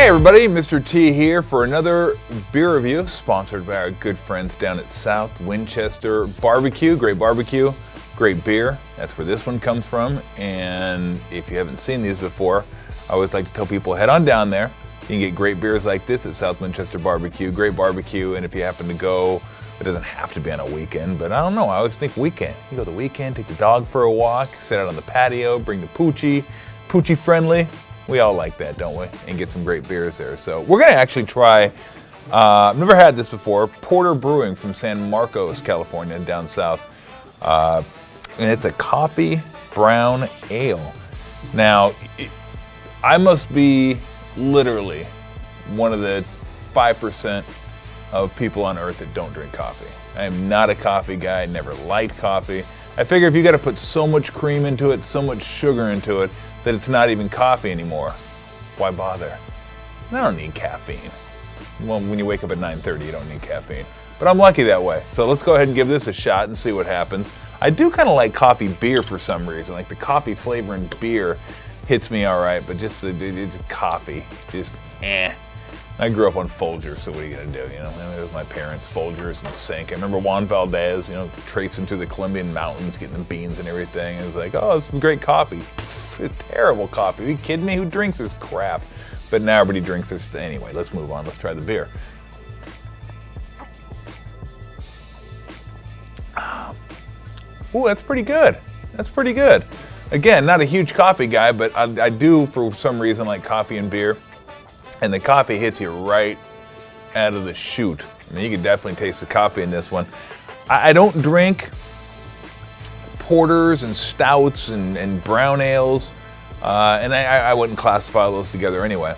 Hey everybody, Mr. T here for another beer review sponsored by our good friends down at South Winchester Barbecue. Great barbecue, great beer. That's where this one comes from. And if you haven't seen these before, I always like to tell people head on down there. You can get great beers like this at South Winchester Barbecue. Great barbecue, and if you happen to go, it doesn't have to be on a weekend, but I don't know, I always think weekend. You go the weekend, take the dog for a walk, sit out on the patio, bring the poochie friendly. We all like that, don't we? And get some great beers there. So we're gonna actually try, I've never had this before, Port Brewing from San Marcos, California, down south. And it's a coffee brown ale. Now, I must be literally one of the 5% of people on earth that don't drink coffee. I am not a coffee guy, never liked coffee. I figure if you gotta put so much cream into it, so much sugar into it, that it's not even coffee anymore, why bother? I don't need caffeine. Well, when you wake up at 9:30, you don't need caffeine. But I'm lucky that way. So let's go ahead and give this a shot and see what happens. I do kind of like coffee beer for some reason. Like the coffee flavor in beer hits me all right, but just it's coffee, just eh. I grew up on Folgers, so what are you gonna do? You know, it was my parents, Folgers and Sink. I remember Juan Valdez, you know, traipsing through the Colombian mountains, getting the beans and everything. It was like, oh, this is great coffee. It's terrible coffee. Are you kidding me? Who drinks this crap? But now everybody drinks this. Anyway, let's move on. Let's try the beer. Ooh, that's pretty good. That's pretty good. Again, not a huge coffee guy, but I do, for some reason, like coffee and beer. And the coffee hits you right out of the chute. I mean, you can definitely taste the coffee in this one. I don't drink porters and stouts and brown ales, and I wouldn't classify those together anyway.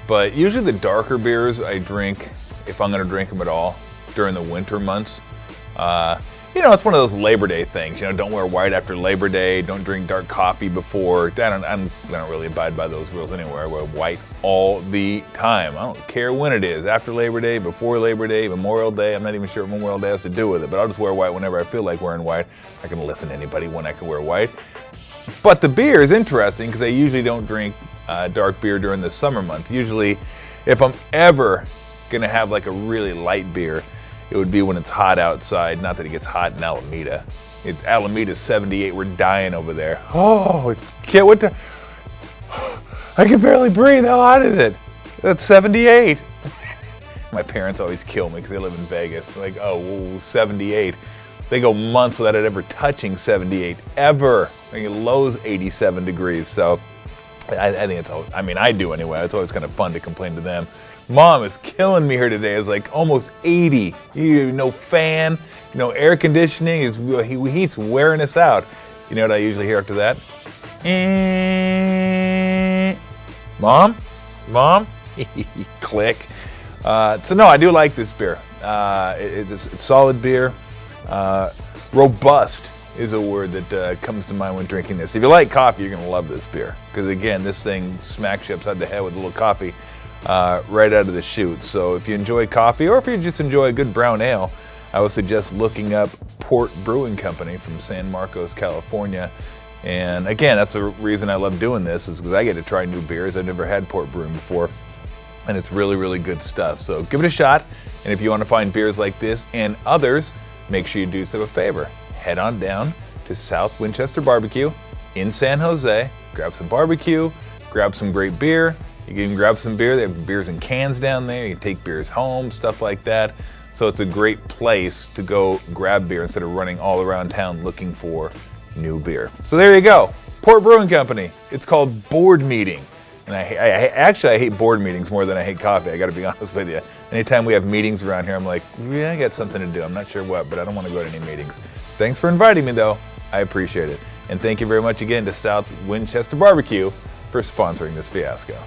But usually the darker beers I drink, if I'm gonna drink them at all, during the winter months. You know, it's one of those Labor Day things. You know, don't wear white after Labor Day. Don't drink dark coffee before. I don't really abide by those rules anyway. I wear white all the time. I don't care when it is. After Labor Day, before Labor Day, Memorial Day. I'm not even sure what Memorial Day has to do with it, but I'll just wear white whenever I feel like wearing white. I can listen to anybody when I can wear white. But the beer is interesting because I usually don't drink dark beer during the summer months. Usually, if I'm ever gonna have like a really light beer, it would be when it's hot outside. Not that it gets hot in Alameda. Alameda's 78. We're dying over there. Oh, what the? I can barely breathe. How hot is it? That's 78. My parents always kill me because they live in Vegas. Like, oh, 78. They go months without it ever touching 78 ever. I think it lows 87 degrees. So I think it's. I mean, I do anyway. It's always kind of fun to complain to them. Mom is killing me here today. It's like almost 80. No fan, no air conditioning. He's wearing us out. You know what I usually hear after that? Mom? Click. So no, I do like this beer. It's solid beer. Robust is a word that comes to mind when drinking this. If you like coffee, you're gonna love this beer. Because again, this thing smacks you upside the head with a little coffee. Right out of the chute. So if you enjoy coffee or if you just enjoy a good brown ale, I would suggest looking up Port Brewing Company from San Marcos, California. And again, that's the reason I love doing this, is because I get to try new beers. I've never had Port Brewing before, and it's really, really good stuff. So give it a shot. And if you want to find beers like this and others, make sure you do yourself a favor. Head on down to South Winchester Barbecue in San Jose, grab some barbecue, grab some great beer. You can grab some beer. They have beers in cans down there. You can take beers home, stuff like that. So it's a great place to go grab beer instead of running all around town looking for new beer. So there you go. Port Brewing Company. It's called Board Meeting. And I hate board meetings more than I hate coffee. I got to be honest with you. Anytime we have meetings around here, I'm like, yeah, I got something to do. I'm not sure what, but I don't want to go to any meetings. Thanks for inviting me, though. I appreciate it. And thank you very much again to South Winchester Barbecue for sponsoring this fiasco.